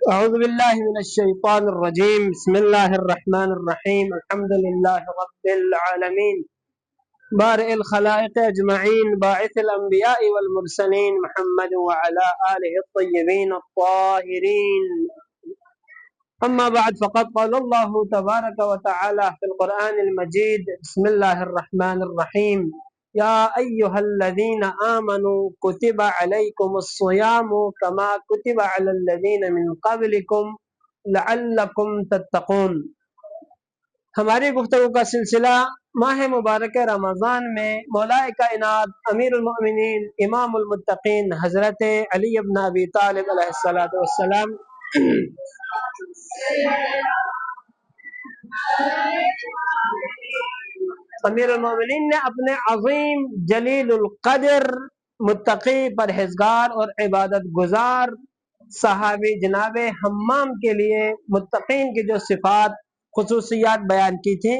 أعوذ بالله من الشيطان الرجيم. بسم الله الرحمن الرحيم. الحمد لله رب العالمين بارئ الخلائق أجمعين باعث الأنبياء والمرسلين محمد وعلى آله الطيبين الطاهرين. أما بعد فقد قال الله تبارك وتعالى في القرآن المجيد: بسم الله الرحمن الرحيم. يا أيها الذين آمنوا كتب عليكم الصيام كما كتب على الذين من قبلكم لعلکم تتقون۔ ہماری گفتگو کا سلسلہ ماہ مبارک رمضان میں مولا کائنات امیر المؤمنین امام المتقین حضرت علی بن ابی طالب علیہ السلام امیر المؤمنین نے اپنے عظیم جلیل القدر متقی پرہیزگار اور عبادت گزار صحابی جناب حمام کے لیے متقین کی جو صفات خصوصیات بیان کی تھی،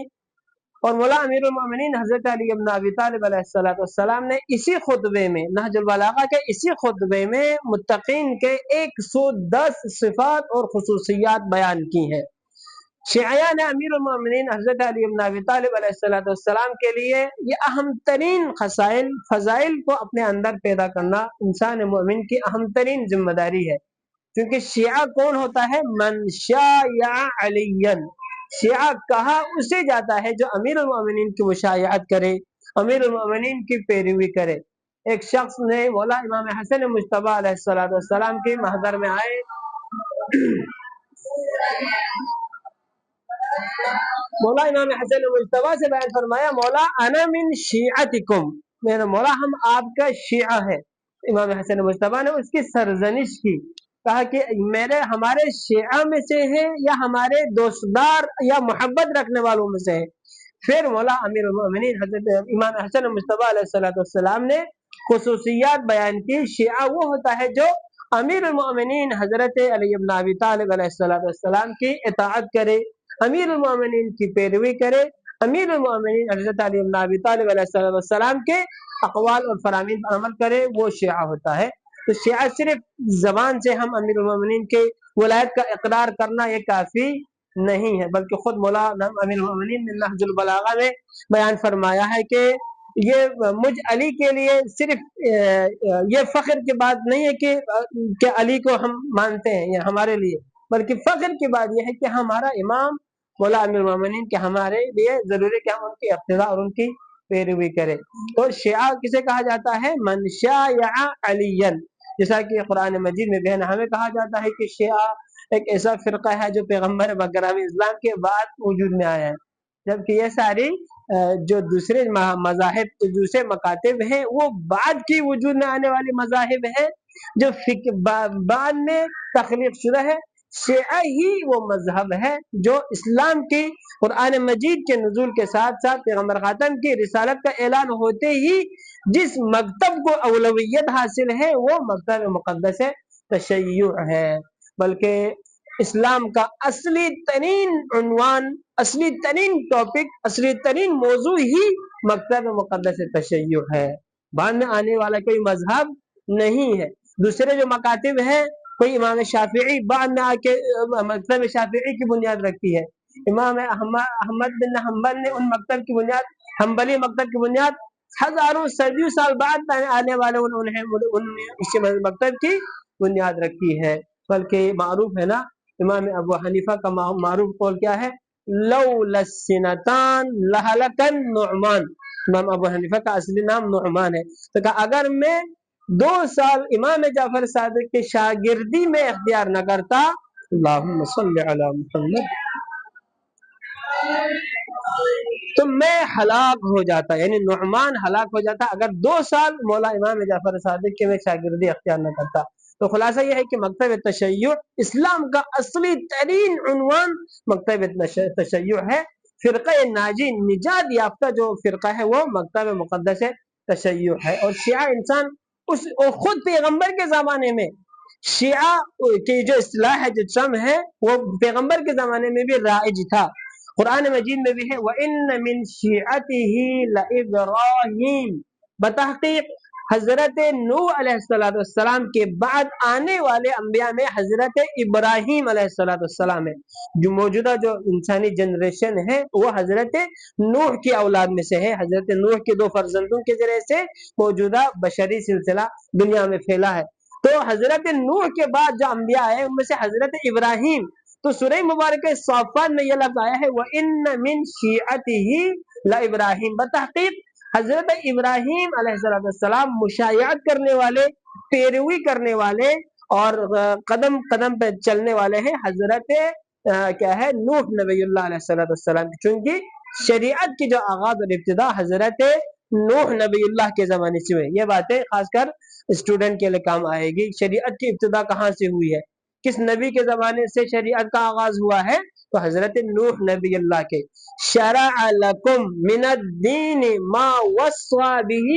اور مولا امیر المؤمنین حضرت علی بن ابی طالب علیہ السلام نے اسی خطبے میں نہج البلاغہ کے اسی خطبے میں متقین کے 110 صفات اور خصوصیات بیان کی ہیں۔ شیعہ نے امیر المؤمنین حضرت علی بن ابی طالب علیہ السلام کے لیے یہ اہم ترین فضائل کو اپنے اندر پیدا کرنا انسان مومن کی اہم ترین ذمہ داری ہے، کیونکہ شیعہ کون ہوتا ہے؟ من شایع علیًا، شیعہ کہا اسے جاتا ہے جو امیر المؤمنین کی مشایعت کرے، امیر المؤمنین کی پیروی کرے۔ ایک شخص نے مولا امام حسن مجتبی علیہ السلام کے محضر میں آئے، مولا امام حسن مجتبی سے بیان فرمایا: مولا انا من شیعتکم، میرا مولا ہم آپ کا شیعہ ہے۔ امام حسن مجتبی نے اس کی سرزنش کی، کہا کہ ہمارے شیعہ میں سے ہے یا ہمارے دوستدار یا محبت رکھنے والوں میں سے ہے۔ پھر مولا امیر المؤمنین حضرت امام حسن مجتبی علیہ السلام نے خصوصیات بیان کی۔ شیعہ وہ ہوتا ہے جو امیر المؤمنین حضرت علی بن ابی طالب علیہ السلام کی اطاعت کرے، امیر المؤمنین کی پیروی کرے، امیر المؤمنین حضرت علی بن ابی طالب علیہ السلام کے اقوال اور فرامین پر عمل کرے، وہ شیعہ ہوتا ہے۔ تو شیعہ صرف زبان سے ہم امیر المؤمنین کے ولایت کا اقرار کرنا یہ کافی نہیں ہے، بلکہ خود مولا امیر المؤمنین نے نہج البلاغہ میں بیان فرمایا ہے کہ یہ مجھ علی کے لیے صرف یہ فخر کی بات نہیں ہے کہ علی کو ہم مانتے ہیں یہ ہمارے لیے، بلکہ فخر کی بات یہ ہے کہ ہمارا امام مولا امیر المؤمنین کہ ہمارے لیے ضروری کہ ہم ان کی اقتداء اور ان کی پیروی کریں۔ اور شیعہ کسے کہا جاتا ہے؟ من شایع علیًا، جیسا کہ قرآن مجید میں بہن ہمیں کہا جاتا ہے کہ شیعہ ایک ایسا فرقہ ہے جو پیغمبر مکرم اسلام کے بعد وجود میں آیا ہے، جبکہ یہ ساری جو دوسرے مذاہب دوسرے مکاتب ہیں وہ بعد کی وجود میں آنے والی مذاہب ہیں جو بعد میں تخلیق شدہ ہے۔ شیعہ ہی وہ مذہب ہے جو اسلام کی قرآن مجید کے نزول کے ساتھ ساتھ پیغمبر خاتم کی رسالت کا اعلان ہوتے ہی جس مکتب کو اولویت حاصل ہے وہ مکتب مقدس تشیع ہے، بلکہ اسلام کا اصلی ترین عنوان، اصلی ترین ٹاپک، اصلی ترین موضوع ہی مکتب مقدس تشیع ہے، بعد میں آنے والا کوئی مذہب نہیں ہے۔ دوسرے جو مکاتب ہیں، کوئی امام شافعی بعد میں آ کے مکتب شافعی کی بنیاد رکھتی ہے، امام احمد بن حنبل نے ان مکتب کی بنیاد، حنبلی مکتب کی بنیاد ہزاروں صدیوں سال بعد آنے والے اسی مکتب کی بنیاد رکھی ہے۔ بلکہ معروف ہے نا، امام ابو حنیفہ کا معروف قول کیا ہے؟ لولا السنتان لہلک النعمان، امام ابو حنیفہ کا اصلی نام نعمان ہے، تو کہا اگر میں 2 سال امام جعفر صادق کی شاگردی میں اختیار نہ کرتا، اللہم صلی علی محمد، تو میں ہلاک ہو جاتا، یعنی نعمان ہلاک ہو جاتا اگر 2 سال مولا امام جعفر صادق کی میں شاگردی اختیار نہ کرتا۔ تو خلاصہ یہ ہے کہ مکتب تشیع اسلام کا اصلی ترین عنوان مکتب تشیع ہے۔ فرقہ ناجی نجات یافتہ جو فرقہ ہے وہ مکتب مقدس تشیع ہے۔ اور شیعہ انسان خود پیغمبر کے زمانے میں شیعہ کی جو اصطلاح ہے، جو ٹرم ہے، وہ پیغمبر کے زمانے میں بھی رائج تھا۔ قرآن مجید میں بھی ہے وَإِنَّ مِن شِيعَتِهِ لَإِبْرَاهِيمَ، بتحقیق حضرت نوح علیہ السلام کے بعد آنے والے انبیاء میں حضرت ابراہیم علیہ السلام ہے، جو موجودہ جو انسانی جنریشن ہے وہ حضرت نوح کی اولاد میں سے ہے، حضرت نوح کے دو فرزندوں کے ذریعے سے موجودہ بشری سلسلہ دنیا میں پھیلا ہے۔ تو حضرت نوح کے بعد جو انبیاء ہیں ان میں سے حضرت ابراہیم، تو سورہ مبارکہ صافات میں یہ لفظ آیا ہے وَإِنَّ مِن شِيعَتِهِ لَإِبْرَاهِيمَ، بتحقیق حضرت ابراہیم علیہ السلام مشایعت کرنے والے، پیروی کرنے والے اور قدم قدم پہ چلنے والے ہیں حضرت کیا ہے نوح نبی اللہ علیہ السلام، چونکہ شریعت کی جو آغاز اور ابتدا حضرت نوح نبی اللہ کے زمانے سے ہوئی۔ یہ باتیں خاص کر اسٹوڈنٹ کے لیے کام آئے گی، شریعت کی ابتدا کہاں سے ہوئی ہے، کس نبی کے زمانے سے شریعت کا آغاز ہوا ہے، تو حضرت نوح نبی اللہ کے شرع لکم من الدین ما وصى به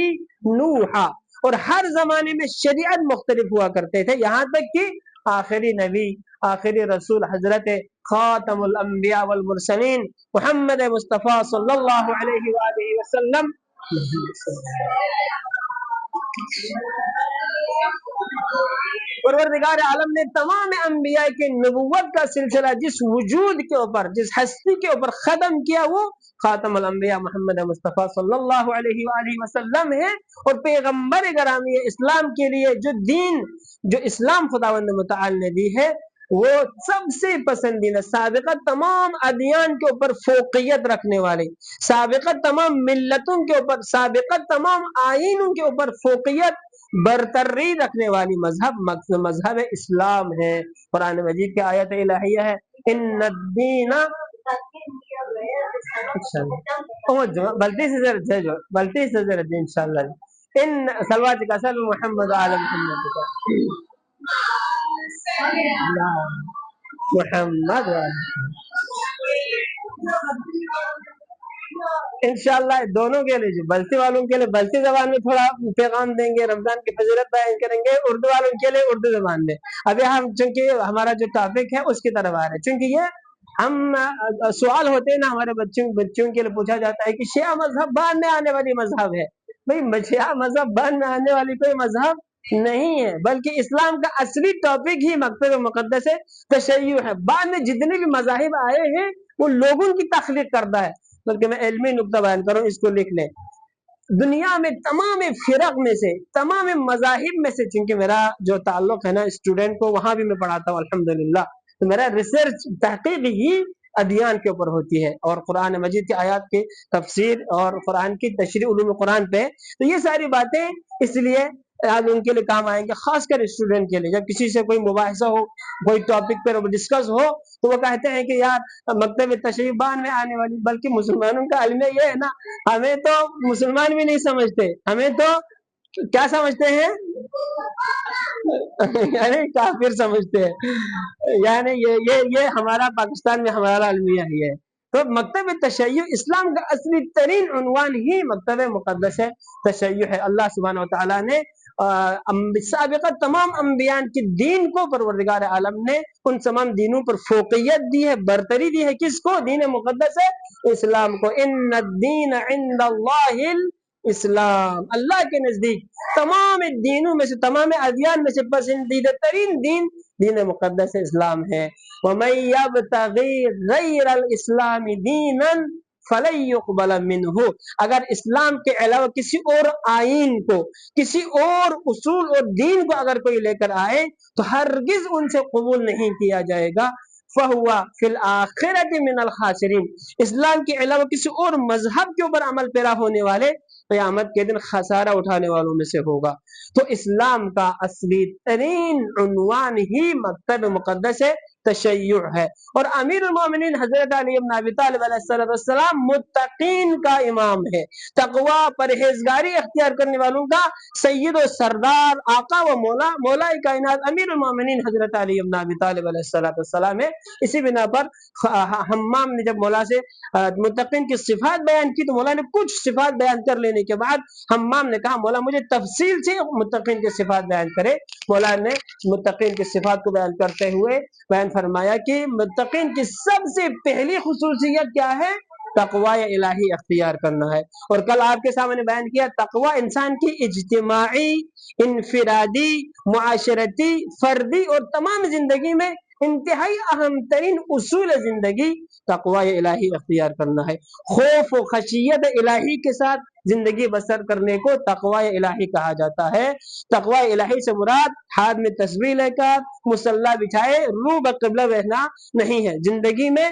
نوحا، اور ہر زمانے میں شریعت مختلف ہوا کرتے تھے، یہاں تک کہ آخری نبی آخری رسول حضرت خاتم الانبیاء والمرسلین محمد مصطفیٰ صلی اللہ علیہ وآلہ وسلم پروردگار عالم نے تمام انبیاء کے نبوت کا سلسلہ جس وجود کے اوپر، جس ہستی کے اوپر ختم کیا وہ خاتم الانبیاء محمد مصطفیٰ صلی اللہ علیہ وآلہ وسلم ہے، اور پیغمبر گرامی اسلام کے لیے جو دین، جو اسلام خداوند متعال نے دی ہے وہ سب سے پسندیدہ، سابقہ تمام ادیان کے اوپر فوقیت رکھنے والے، سابقہ تمام ملتوں کے اوپر، سابقہ تمام آئینوں کے اوپر فوقیت برتری رکھنے والی مذہب اسلام ہے۔ قرآن مجید کی آیت الہیہ ہے ان الدین بلتی سے ذرا انشاءاللہ ان سلوات کا سلم محمد عالم محمد انشاءاللہ دونوں کے لیے، جو بلتی والوں کے لیے بلتی زبان میں تھوڑا پیغام دیں گے، رمضان کی فضیلت بیان کریں گے، اردو والوں کے لیے اردو زبان میں۔ ابھی ہم چونکہ ہمارا جو ٹاپک ہے اس کی طرف آ رہے ہیں، چونکہ یہ ہم سوال ہوتے ہیں نا ہمارے بچوں کے لیے پوچھا جاتا ہے کہ شیعہ مذہب بعد میں آنے والی مذہب ہے۔ بھائی شیعہ مذہب بعد میں آنے والی کوئی مذہب نہیں ہے، بلکہ اسلام کا اصلی ٹاپک ہی مکتب مقدس تشیع ہے۔ بعد میں جتنے بھی مذاہب آئے ہیں وہ لوگوں کی تخلیق کردہ ہے، بلکہ میں علمی نقطہ بیان کروں، اس کو لکھ لیں۔ دنیا میں تمام فرق میں سے، تمام مذاہب میں سے، چونکہ میرا جو تعلق ہے نا اسٹوڈنٹ کو وہاں بھی میں پڑھاتا ہوں الحمدللہ، تو میرا ریسرچ تحقیق ہی ادیان کے اوپر ہوتی ہے، اور قرآن مجید کی آیات کی تفسیر اور قرآن کی تشریح علوم قرآن پہ، تو یہ ساری باتیں اس لیے آج ان کے لیے کام آئیں گے، خاص کر اسٹوڈنٹ کے لیے۔ جب کسی سے کوئی مباحثہ ہو، کوئی ٹاپک پر ڈسکس ہو، تو وہ کہتے ہیں کہ یار مکتب تشریح بعد میں آنے والی، بلکہ مسلمانوں کا علم یہ ہے نا، ہمیں تو مسلمان بھی نہیں سمجھتے، ہمیں تو کیا سمجھتے ہیں یعنی کافر سمجھتے ہیں، یعنی یہ ہمارا پاکستان میں ہمارا المیہ ہی ہے۔ تو مکتب تشیع اسلام کا اصلی ترین عنوان ہی مکتب مقدس تشیع ہے۔ اللہ سبحانہ وتعالیٰ نے سابقہ تمام انبیاء کے دین کو پروردگار عالم نے ان تمام دینوں پر فوقیت دی ہے، برتری دی ہے، کس کو؟ دین مقدس اسلام کو۔ ان الدین عند اللہ اسلام، اللہ کے نزدیک تمام دینوں میں سے، تمام ادیان میں سے پسندیدہ ترین دین دین مقدس اسلام ہے۔ وَمَن يَبْتَغِي غَيْرَ الْإِسْلَامِ دِينًا فَلَن يُقْبَلَ مِنْهُ، اگر اسلام کے علاوہ کسی اور آئین کو، کسی اور اصول اور دین کو اگر کوئی لے کر آئے تو ہرگز ان سے قبول نہیں کیا جائے گا۔ فَهُوَ فِي الْآخِرَةِ مِنَ الْخَاسِرِينَ، اسلام کے علاوہ کسی اور مذہب کے اوپر عمل پیرا ہونے والے قیامت کے دن خسارہ اٹھانے والوں میں سے ہوگا۔ تو اسلام کا اصلی ترین عنوان ہی مکتب مقدس تشیع ہے، اور امیر المومنین حضرت علی بن ابی طالب علیہ السلام متقین کا امام ہے، تقوی پرہیزگاری اختیار کرنے والوں کا سید و سردار، آقا و مولا، مولا کائنات امیر المومنین حضرت علی بن ابی طالب علیہ السلام ہے۔ اسی بنا پر حمام نے جب مولا سے متقین کی صفات بیان کی تو مولا نے کچھ صفات بیان کر لینے کے بعد حمام نے کہا مولا مجھے تفصیل سے متقین کی صفات بیان کرے۔ مولا نے متقین کی صفات کو بیان کرتے ہوئے بیان فرمایا کہ متقین کی سب سے پہلی خصوصیت کیا ہے؟ تقوی الہی اختیار کرنا ہے۔ اور کل آپ کے سامنے بیان کیا تقوی انسان کی اجتماعی، انفرادی، معاشرتی، فردی اور تمام زندگی میں انتہائی اہم ترین اصول زندگی تقوی الہی اختیار کرنا ہے۔ خوف و خشیت الہی کے ساتھ زندگی بسر کرنے کو تقوی الہی کہا جاتا ہے۔ تقوی الہی سے مراد ہاتھ میں تسبیح لے کر مصلی بچھائے رو بقبلہ رہنا نہیں ہے، زندگی میں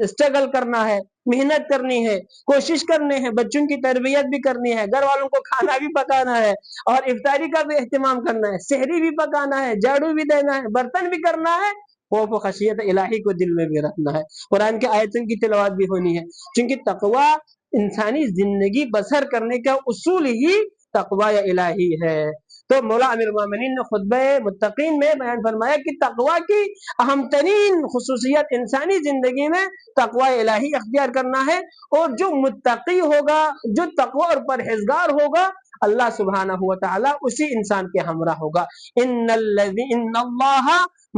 اسٹرگل کرنا ہے، محنت کرنی ہے، کوشش کرنے ہے، بچوں کی تربیت بھی کرنی ہے، گھر والوں کو کھانا بھی پکانا ہے اور افطاری کا بھی اہتمام کرنا ہے، سحری بھی پکانا ہے، جھاڑو بھی دینا ہے، برتن بھی کرنا ہے، خوف و خشیت الہی کو دل میں بھی رکھنا ہے، قرآن کے آیتوں کی تلاوت بھی ہونی ہے، کیونکہ تقوی انسانی زندگی بسر کرنے کا اصول ہی تقوی الہی ہے۔ تو مولا امیر المومنین نے خطبہ متقین میں بیان فرمایا کہ تقوی کی اہم ترین خصوصیت انسانی زندگی میں تقوی الہی اختیار کرنا ہے، اور جو متقی ہوگا، جو تقوی اور پرہیزگار ہوگا، اللہ سبحانہ و تعالی اسی انسان کے ہمراہ ہوگا۔ ان اللہ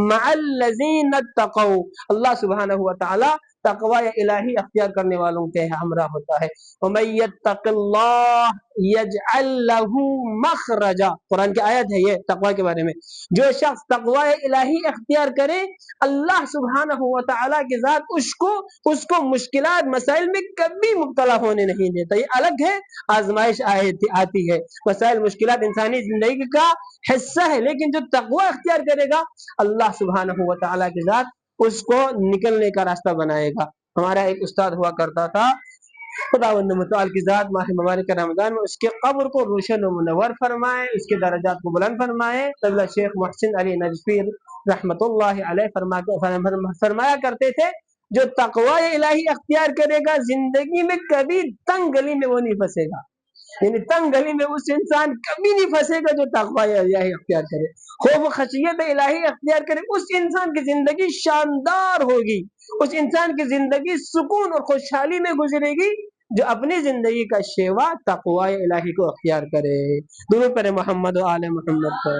مع الذین اتقوا، اللہ سبحانہ و تعالی تقوی الہی اختیار کرنے والوں کے ہمراہ ہوتا ہے۔ ومن یتق اللہ یجعل له مخرجا، قرآن کی آیت ہے یہ تقوی کے بارے میں۔ جو شخص تقوی الہی اختیار کرے، اللہ سبحانہ و تعالی کی ذات اس کو مشکلات مسائل میں کبھی مبتلا ہونے نہیں دیتا۔ یہ الگ ہے، آزمائش آتی ہے، مسائل مشکلات انسانی زندگی کا حصہ ہے، لیکن جو تقوی اختیار کرے گا اللہ سبحانہ و تعالی کی ذات اس کو نکلنے کا راستہ بنائے گا۔ ہمارا ایک استاد ہوا کرتا تھا، خداوند متعال کی ذات ماہ مبارک رمضان میں اس کے قبر کو روشن و منور فرمائے، اس کے درجات کو بلند فرمائے۔ قبلہ شیخ محسن علی نجفی رحمۃ اللہ علیہ فرمایا کرتے تھے، جو تقوی الہی اختیار کرے گا زندگی میں کبھی تنگ گلی میں وہ نہیں پھنسے گا، یعنی تنگ گلی میں اس انسان کبھی نہیں پھنسے گا جو تقوی الہی اختیار کرے، خوف و خشیت الہی اختیار کرے، اس انسان کی زندگی شاندار ہوگی، اس انسان کی زندگی سکون اور خوشحالی میں گزرے گی جو اپنی زندگی کا شیوا تقوی الہی کو اختیار کرے۔ درود پر محمد و آل محمد پر۔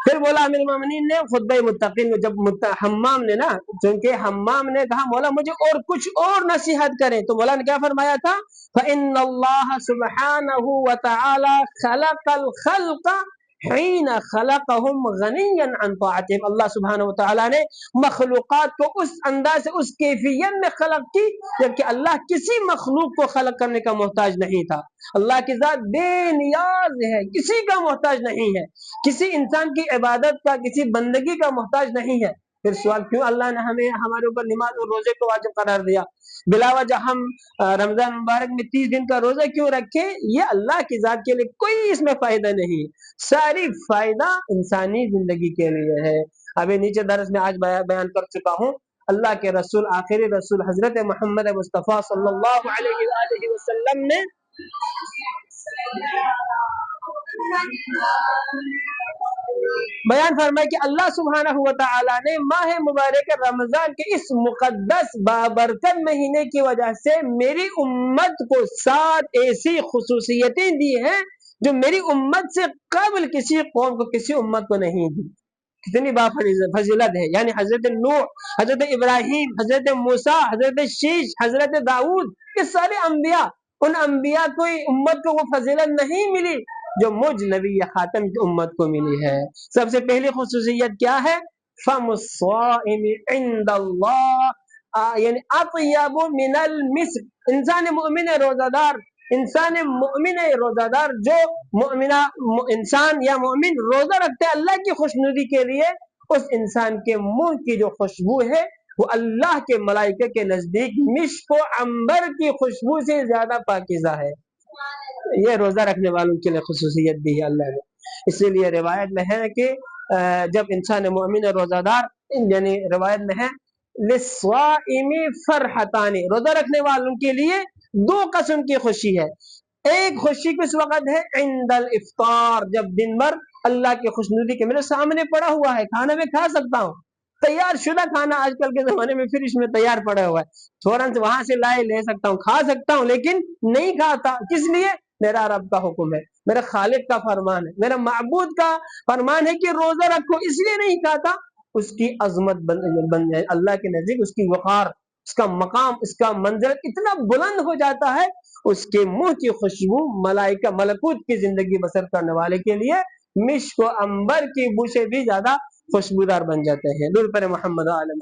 پھر بولا امیر المومنین نے خطبہ متقین میں، جب حمام نے نا، چونکہ حمام نے کہا مولا مجھے اور کچھ اور نصیحت کریں، تو مولا نے کیا فرمایا تھا؟ فَإِنَّ اللَّهَ سُبْحَانَهُ وَتَعَالَى خَلَقَ الْخَلْقَ حِينَ خَلَقَهُمْ غَنِيًّا عَنْ طَاعَتِهِمْ، اللہ سبحانہ وتعالی نے مخلوقات کو اس انداز سے، اس کیفیت میں خلق کی جبکہ اللہ کسی مخلوق کو خلق کرنے کا محتاج نہیں تھا۔ اللہ کی ذات بے نیاز ہے، کسی کا محتاج نہیں ہے، کسی انسان کی عبادت کا، کسی بندگی کا محتاج نہیں ہے۔ پھر سوال کیوں اللہ نے ہمارے اوپر نماز اور روزے کو واجب قرار دیا؟ بلا وجہ ہم رمضان مبارک میں 30 دن کا روزہ کیوں رکھے؟ یہ اللہ کی ذات کے لیے کوئی اس میں فائدہ نہیں، ساری فائدہ انسانی زندگی کے لیے ہے۔ ابھی نیچے درس میں آج بیان کر چکا ہوں، اللہ کے رسول، آخری رسول حضرت محمد مصطفیٰ صلی اللہ علیہ وآلہ وسلم نے بیان فرمایا کہ اللہ سبحانہ و تعالی نے ماہ مبارک رمضان کے اس مقدس بابرکت مہینے کی وجہ سے میری امت کو 7 ایسی خصوصیتیں دی ہیں جو میری امت سے قبل کسی قوم کو، کسی امت کو نہیں دی۔ کتنی با فضیلت ہے، یعنی حضرت نوح، حضرت ابراہیم، حضرت موسیٰ، حضرت شیش، حضرت داؤد، یہ سارے انبیاء، ان انبیاء کو امت کو وہ فضیلت نہیں ملی جو مجھ نبی خاتم کی امت کو ملی ہے۔ سب سے پہلی خصوصیت کیا ہے؟ فم الصائم عند اللہ یعنی اطیب من المسک، انسان مومن روزہ دار، انسان مومن روزہ دار، جو مؤمنہ انسان یا مومن روزہ رکھتے اللہ کی خوشنودی کے لیے، اس انسان کے منہ کی جو خوشبو ہے وہ اللہ کے ملائکہ کے نزدیک مشک و عنبر کی خوشبو سے زیادہ پاکیزہ ہے۔ یہ روزہ رکھنے والوں کے لیے خصوصیت دی ہے اللہ نے۔ اسی لیے روایت میں ہے کہ جب انسان مومن روزہ دار، یعنی روایت میں ہے للصائم فرحتان، روزہ رکھنے والوں کے لیے 2 قسم کی خوشی ہے۔ ایک خوشی کس وقت ہے؟ عند الافطار، جب دن بھر اللہ کی خوشنودی کے میرے سامنے پڑا ہوا ہے، کھانا میں کھا سکتا ہوں، تیار شدہ کھانا آج کل کے زمانے میں فریج میں تیار پڑا ہوا ہے، فوراً سے وہاں سے لے سکتا ہوں، کھا سکتا ہوں، لیکن نہیں کھاتا، کس لیے؟ میرا رب کا حکم ہے، میرے خالق کا فرمان ہے، میرے معبود کا فرمان ہے کہ روزہ رکھو، اس لیے نہیں کہتا اس کی عظمت بن جائے اللہ کے نزدیک، اس کی وقار، اس کا مقام، اس کا منزل اتنا بلند ہو جاتا ہے، اس کے منہ کی خوشبو ملائکہ ملکوت کی زندگی بسر کرنے والے کے لیے مشک و عنبر کی بو سے بھی زیادہ خوشبودار بن جاتے ہیں۔ نور پر محمد عالم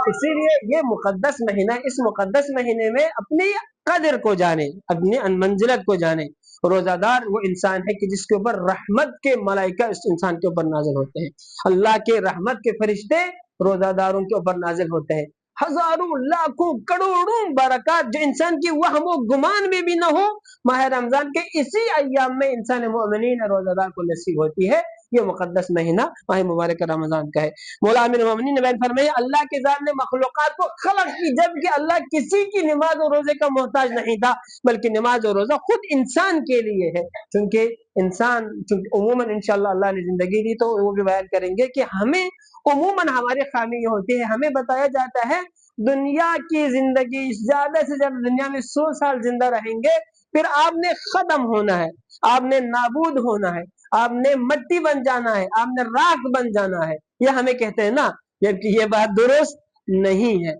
اسی لیے یہ مقدس مہینہ، اس مقدس مہینے میں اپنی قدر کو جانے، اپنی منزلت کو جانے۔ روزہ دار وہ انسان ہے کہ جس کے اوپر رحمت کے ملائکہ اس انسان کے اوپر نازل ہوتے ہیں، اللہ کے رحمت کے فرشتے روزہ داروں کے اوپر نازل ہوتے ہیں، ہزاروں لاکھوں کروڑوں برکات جو انسان کی وہم و گمان میں بھی نہ ہو، ماہ رمضان کے اسی ایام میں انسان مومنین روزہ دار کو نصیب ہوتی ہے۔ یہ مقدس مہینہ ماہ مبارک رمضان کا ہے۔ مولا امیر المومنین نے بیان فرمایا اللہ کے ذات نے مخلوقات کو خلق کی جبکہ اللہ کسی کی نماز اور روزے کا محتاج نہیں تھا، بلکہ نماز اور روزہ خود انسان کے لیے ہے، چونکہ انسان عموماً انشاءاللہ اللہ نے زندگی دی تو وہ بھی بیان کریں گے کہ ہمیں عموماً ہماری خامی یہ ہوتی ہے، ہمیں بتایا جاتا ہے دنیا کی زندگی زیادہ سے زیادہ دنیا میں 100 سال زندہ رہیں گے، پھر آپ نے ختم ہونا ہے، آپ نے نابود ہونا ہے، آپ نے مٹی بن جانا ہے، آپ نے راکھ بن جانا ہے، یہ ہمیں کہتے ہیں نا، جبکہ یہ بات درست نہیں ہے۔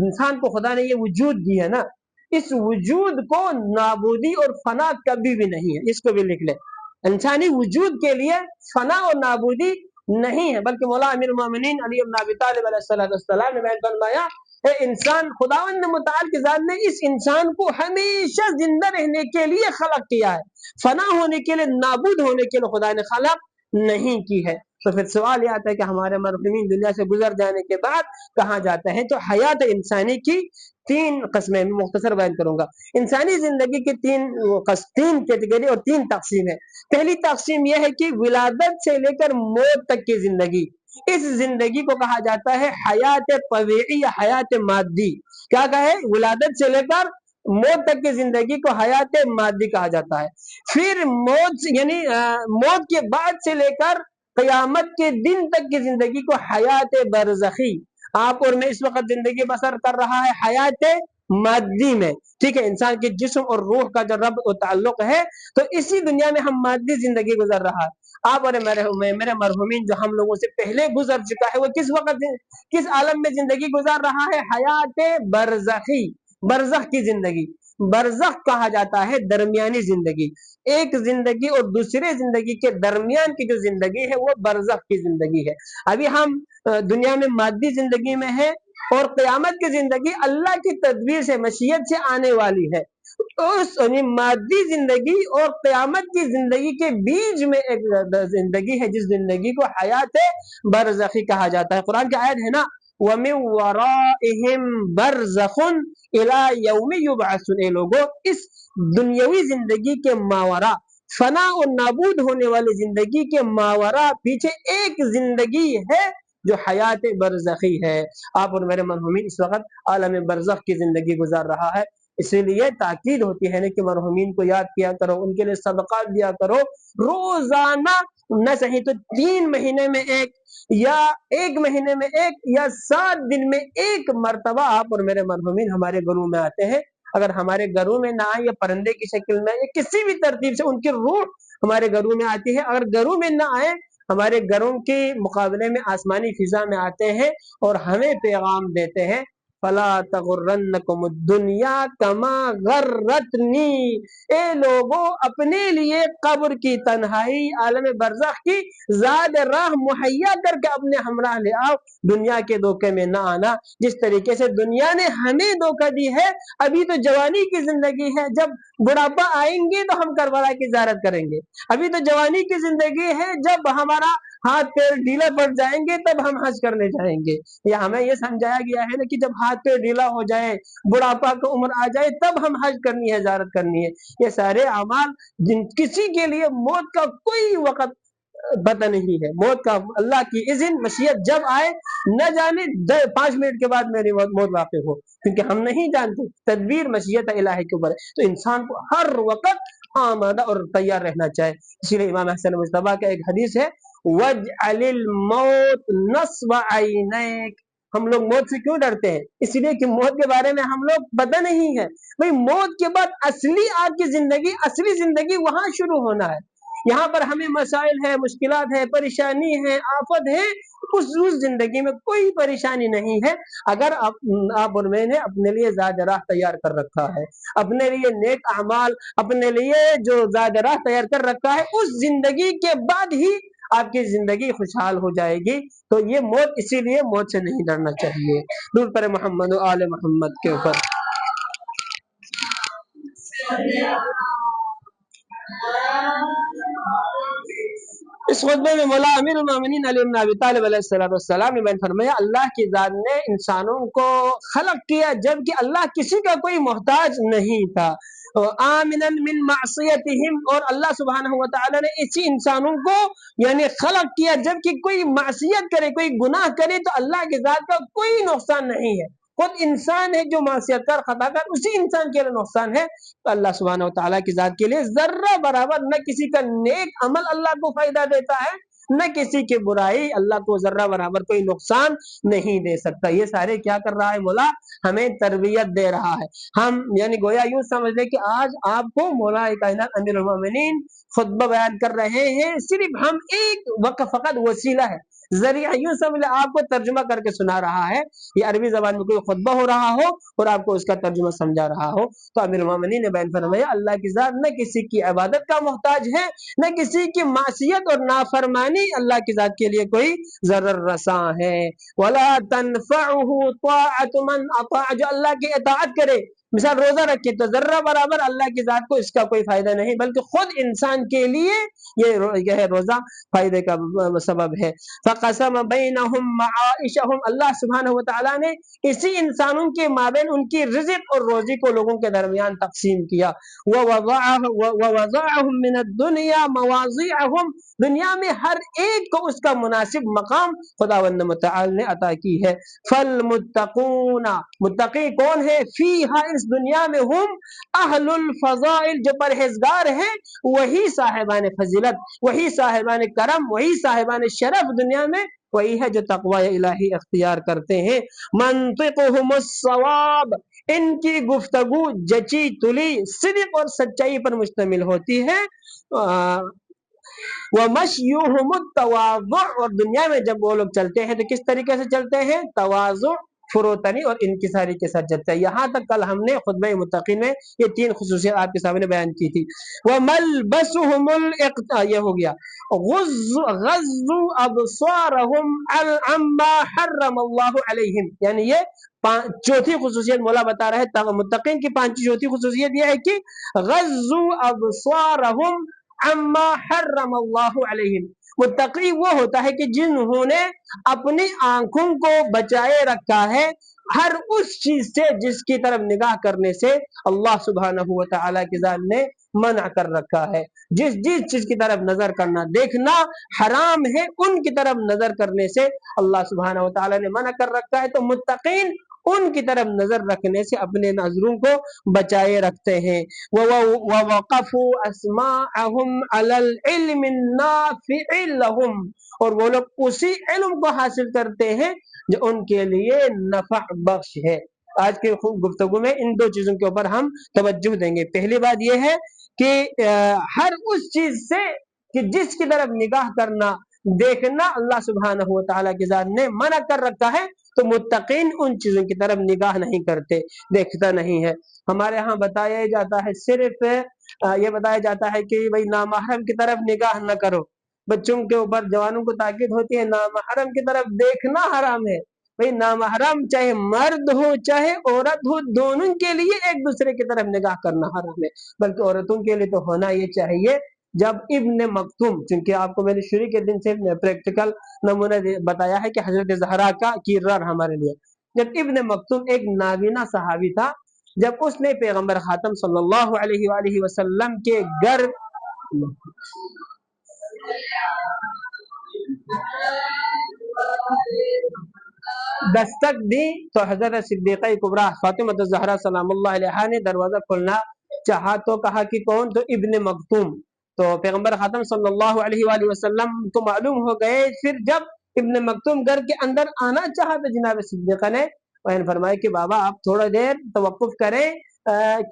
انسان کو خدا نے یہ وجود دی ہے نا، اس وجود کو نابودی اور فنا کبھی بھی نہیں ہے، اس کو بھی لکھ لیں، انسانی وجود کے لیے فنا اور نابودی نہیں ہے، بلکہ مولا امیر المومنین علی بن ابی طالب علیہ السلام نے بیان فرمایا اے انسان، خداوند متعال کی ذات نے اس انسان کو ہمیشہ زندہ رہنے کے لیے خلق کیا ہے، فنا ہونے کے لیے، نابود ہونے کے لیے خدا نے خلق نہیں کی ہے۔ تو پھر سوال یہ آتا ہے کہ ہمارے مرحومین دنیا سے گزر جانے کے بعد کہاں جاتے ہیں؟ تو حیات انسانی کی 3 قسمیں میں مختصر بیان کروں گا۔ انسانی زندگی کی 3 کیٹیگری اور 3 تقسیم ہے۔ پہلی تقسیم یہ ہے کہ ولادت سے لے کر موت تک کی زندگی، اس زندگی کو کہا جاتا ہے حیات طبیعی یا حیات مادی۔ کیا کہے؟ ولادت سے لے کر موت تک کی زندگی کو حیات مادی کہا جاتا ہے۔ پھر موت یعنی موت کے بعد سے لے کر قیامت کے دن تک کی زندگی کو حیات برزخی، آپ اور میں اس وقت زندگی بسر کر رہا ہے حیات مادی میں، ٹھیک ہے، انسان کے جسم اور روح کا جو ربط و تعلق ہے، تو اسی دنیا میں ہم مادی زندگی گزر رہا ہے۔ آپ اور میرے مرحومین جو ہم لوگوں سے پہلے گزر چکا ہے، وہ کس وقت کس عالم میں زندگی گزار رہا ہے؟ حیات برزخی، برزخ کی زندگی۔ برزخ کہا جاتا ہے درمیانی زندگی، ایک زندگی اور دوسرے زندگی کے درمیان کی جو زندگی ہے وہ برزخ کی زندگی ہے۔ ابھی ہم دنیا میں مادی زندگی میں ہے، اور قیامت کی زندگی اللہ کی تدبیر سے، مشیت سے آنے والی ہے۔ اس مادی زندگی اور قیامت کی زندگی کے بیچ میں ایک زندگی ہے جس زندگی کو حیات برزخی کہا جاتا ہے۔ قرآن کی آیت ہے نا وَمِن وَرَائِهِمْ بَرْزَخٌ إِلَى يَوْمِ يُبْعَثُونَ، اے لوگو اس دنیاوی زندگی کے ماورا، فنا اور نابود ہونے والی زندگی کے ماورا پیچھے ایک زندگی ہے جو حیات برزخی ہے۔ آپ اور میرے مرحومین اس وقت عالم برزخ کی زندگی گزار رہا ہے، اسی لیے تاکید ہوتی ہے نا کہ مرحومین کو یاد کیا کرو، ان کے لیے صدقات دیا کرو، روزانہ نہ صحیح تو 3 مہینے میں ایک، یا 1 مہینے میں ایک، یا 7 دن میں ایک مرتبہ آپ اور میرے مرحومین ہمارے گھروں میں آتے ہیں۔ اگر ہمارے گھروں میں نہ آئے، یا پرندے کی شکل میں، یا کسی بھی ترتیب سے ان کی روح ہمارے گھروں میں آتی ہے، اگر گھروں میں نہ آئے، ہمارے گھروں کے مقابلے میں آسمانی فضا میں آتے ہیں اور ہمیں پیغام دیتے ہیں فلا تغرنکم الدنیا کما غرتنی، اے لوگوں اپنے لیے قبر کی تنہائی، عالم برزخ کی زاد راہ مہیا کر کے اپنے ہمراہ لے آؤ، دنیا کے دھوکے میں نہ آنا۔ جس طریقے سے دنیا نے ہمیں دھوکہ دی ہے، ابھی تو جوانی کی زندگی ہے، جب بڑھاپا آئیں گے تو ہم کربلا کی زیارت کریں گے، ابھی تو جوانی کی زندگی ہے، جب ہمارا ہاتھ پیر ڈھیلا پڑ جائیں گے تب ہم حج کرنے جائیں گے۔ یا ہمیں یہ سمجھایا گیا ہے نا کہ جب ہاتھ پیر ڈھیلا ہو جائے، بڑھاپا کی عمر آ جائے، تب ہم حج کرنی ہے، زیارت کرنی ہے۔ یہ سارے اعمال کسی کے لیے موت کا کوئی وقت پتہ نہیں ہے، موت کا اللہ کی اذن مشیت جب آئے، نہ جانے 5 منٹ کے بعد میری موت واقع ہو، کیونکہ ہم نہیں جانتے، تدبیر مشیت الہی کے اوپر ہے۔ تو انسان کو ہر وقت آمادہ اور تیار رہنا چاہے۔ اسی لیے امام حسن مجتبی کا ایک حدیث ہے وَاجْعَلِ الْمَوْتَ نَصْبَ عَيْنَيْكَ، ہم لوگ موت سے کیوں ڈرتے ہیں؟ اس لیے کہ موت کے بارے میں ہم لوگ پتہ نہیں ہے بھئی موت کے بعد اصلی آپ کی زندگی، اصلی زندگی وہاں شروع ہونا ہے۔ یہاں پر ہمیں مسائل ہے، مشکلات ہے، پریشانی ہے، آفت ہے، اس زندگی میں کوئی پریشانی نہیں ہے اگر آپ اور میں نے اپنے لیے زاد راہ تیار کر رکھا ہے، اپنے لیے نیک اعمال، اپنے لیے جو زاد راہ تیار کر رکھا ہے، اس زندگی کے بعد ہی آپ کی زندگی خوشحال ہو جائے گی۔ تو یہ موت، اسی لیے موت سے نہیں ڈرنا چاہیے۔ درود پر محمد و آل محمد کے اوپر۔ اس خطبے میں مولا امیر المومنین علی بن ابی طالب علیہ السلام نے بیان فرمایا اللہ کی ذات نے انسانوں کو خلق کیا جبکہ اللہ کسی کا کوئی محتاج نہیں تھا، آمنا من معصیتہم، اور اللہ سبحانہ و تعالی نے اسی انسانوں کو یعنی خلق کیا جبکہ کوئی معصیت کرے، کوئی گناہ کرے تو اللہ کی ذات کا کوئی نقصان نہیں ہے۔ خود انسان ہے جو معصیت کر، خطا کر، اسی انسان کے لیے نقصان ہے۔ تو اللہ سبحانہ و تعالیٰ کی ذات کے لیے ذرہ برابر نہ کسی کا نیک عمل اللہ کو فائدہ دیتا ہے، نہ کسی کی برائی اللہ کو ذرہ برابر کوئی نقصان نہیں دے سکتا۔ یہ سارے کیا کر رہا ہے مولا؟ ہمیں تربیت دے رہا ہے۔ ہم یعنی گویا یوں سمجھ لیں کہ آج آپ کو مولا کائنات امیر المومنین خطبہ بیان کر رہے ہیں، صرف ہم ایک وقت فقط وسیلہ ہے، ذریعہ، یوں سمجھ لیں آپ کو ترجمہ کر کے سنا رہا ہے۔ یہ عربی زبان میں کوئی خطبہ ہو رہا ہو اور آپ کو اس کا ترجمہ سمجھا رہا ہو تو امیر المومنین نے بیان فرمایا اللہ کی ذات نہ کسی کی عبادت کا محتاج ہے، نہ کسی کی معصیت اور نافرمانی اللہ کی ذات کے لیے کوئی ضرر رساں ہے۔ ولا تنفعه طاعة من اطاع، جو اللہ کی اطاعت کرے، مثال روزہ رکھے تو ذرہ برابر اللہ کی ذات کو اس کا کوئی فائدہ نہیں، بلکہ خود انسان کے لیے یہ روزہ فائدے کا سبب ہے۔ فقسم بینہم معائشہم، اللہ سبحانہ و تعالی نے اسی انسانوں کے مابین ان کی رزق اور روزی کو لوگوں کے درمیان تقسیم کیا۔ ووضعہم من الدنیا مواضعہم، دنیا میں ہر ایک کو اس کا مناسب مقام خداوند متعال نے عطا کی ہے۔ فالمتقون، متقی کون ہے؟ فیہا، اس دنیا میں، ہم اہل الفضائل، جو پرہیزگار ہیں وہی صاحبان فضیلت، وہی صاحبان کرم، وہی صاحبان شرف دنیا میں وہی ہے جو تقوی الہی اختیار کرتے ہیں۔ منطقہم الصواب، ان کی گفتگو جچی تلی صدق اور سچائی پر مشتمل ہوتی ہے۔ وَمَشْيُهُمُ التَّوَاضُعُ، اور دنیا میں جب وہ لوگ چلتے ہیں تو کس طریقے سے چلتے ہیں؟ تواضع، فروتنی اور انکساری کے ساتھ چلتا ہے۔ یہاں تک کل ہم نے خطبہ متقین میں یہ تین خصوصیات آپ کے سامنے بیان کی تھی۔ وَمَلْبَسُهُمُ یہ ہو گیا۔ غَضُّوا أَبْصَارَهُمْ عَمَّا حَرَّمَ اللَّهُ عَلَيْهِمْ، یعنی یہ چوتھی خصوصیت مولا بتا رہے ہیں۔ متقین کی چوتھی خصوصیت یہ ہے کہ غَضُّوا أَبْصَارَهُمْ عَمَّا حَرَّمَ اللَّهُ عَلَيْهِمْ، متقی وہ ہوتا ہے کہ جنہوں نے اپنی آنکھوں کو بچائے رکھا ہے ہر اس چیز سے جس کی طرف نگاہ کرنے سے اللہ سبحانہ و تعالیٰ کی ذات نے منع کر رکھا ہے۔ جس چیز کی طرف نظر کرنا، دیکھنا حرام ہے، ان کی طرف نظر کرنے سے اللہ سبحانہ و تعالیٰ نے منع کر رکھا ہے۔ تو متقین ان کی طرف نظر رکھنے سے اپنے نظروں کو بچائے رکھتے ہیں۔ وَوَقَفُوا أَسْمَاعَهُمْ عَلَى الْعِلْمِ النَّافِعِ لَهُمْ، اور وہ لوگ اسی علم کو حاصل کرتے ہیں جو ان کے لیے نفع بخش ہے۔ آج کے گفتگو میں ان دو چیزوں کے اوپر ہم توجہ دیں گے۔ پہلی بات یہ ہے کہ ہر اس چیز سے کہ جس کی طرف نگاہ کرنا، دیکھنا اللہ سبحانہ و تعالیٰ کی ذات نے منع کر رکھا ہے، تو متقین ان چیزوں کی طرف نگاہ نہیں کرتے، دیکھتا نہیں ہے۔ ہمارے ہاں بتایا جاتا ہے، صرف یہ بتایا جاتا ہے کہ بھئی نامحرم کی طرف نگاہ نہ کرو۔ بچوں کے اوپر جوانوں کو تاکید ہوتی ہے نامحرم کی طرف دیکھنا حرام ہے۔ بھئی نامحرم چاہے مرد ہو چاہے عورت ہو، دونوں کے لیے ایک دوسرے کی طرف نگاہ کرنا حرام ہے، بلکہ عورتوں کے لیے تو ہونا یہ چاہیے۔ جب ابن مکتوم، چونکہ آپ کو میں نے شروع کے دن سے پریکٹیکل نمونہ بتایا ہے کہ حضرت زہرا کا کردار ہمارے لیے، جب ابن مکتوم ایک نابینا صحابی تھا، جب اس نے پیغمبر خاتم صلی اللہ علیہ وآلہ وسلم کے گھر دستک دی تو حضرت صدیقہ کبریٰ فاطمہ الزہرا سلام اللہ علیہا نے دروازہ کھولنا چاہا تو کہا کہ کون؟ تو ابن مکتوم۔ تو پیغمبر خاتم صلی اللہ علیہ وآلہ وسلم کو معلوم ہو گئے، پھر جب ابن مکتوم گھر کے اندر آنا چاہا تو جناب صدیقہ نے بیان فرمایا کہ بابا آپ تھوڑا دیر توقف کریں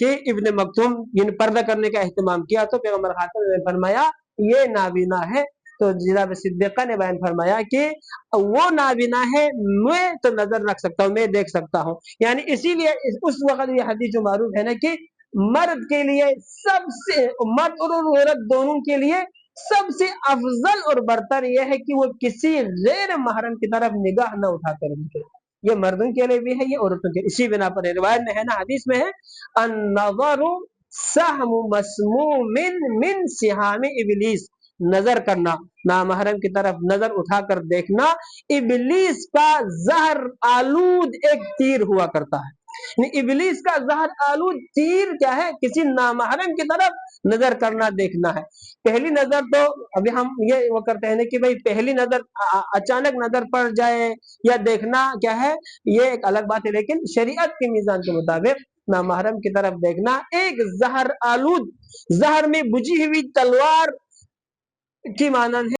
کہ ابن مکتوم یعنی پردہ کرنے کا اہتمام کیا تو پیغمبر خاتم نے فرمایا یہ نابینا ہے. تو جناب صدیقہ نے بیان فرمایا کہ وہ نابینا ہے، میں تو نظر رکھ سکتا ہوں، میں دیکھ سکتا ہوں. یعنی اسی لیے اس وقت یہ حدیث جو معروف ہے نا کہ مرد کے لیے سب سے، مرد اور عورت دونوں کے لیے سب سے افضل اور برتر یہ ہے کہ وہ کسی غیر محرم کی طرف نگاہ نہ اٹھا کر دیکھے. یہ مردوں کے لیے بھی ہے، یہ عورتوں کے. اسی بنا پر روایت میں ہے نا، حدیث میں ہے النظر سہم مسموم من سہام ابلیس، نظر کرنا، نامحرم کی طرف نظر اٹھا کر دیکھنا ابلیس کا زہر آلود ایک تیر ہوا کرتا ہے. ابلیس کا زہر آلود تیر کیا ہے؟ کسی نامحرم کی طرف نظر کرنا، دیکھنا ہے. پہلی نظر تو ابھی ہم یہ وہ کرتے ہیں کہ بھئی پہلی نظر اچانک نظر پڑ جائے یا دیکھنا کیا ہے، یہ ایک الگ بات ہے. لیکن شریعت کے میزان کے مطابق نامحرم کی طرف دیکھنا ایک زہر آلود، زہر میں بجھی ہوئی تلوار کی مانند ہے.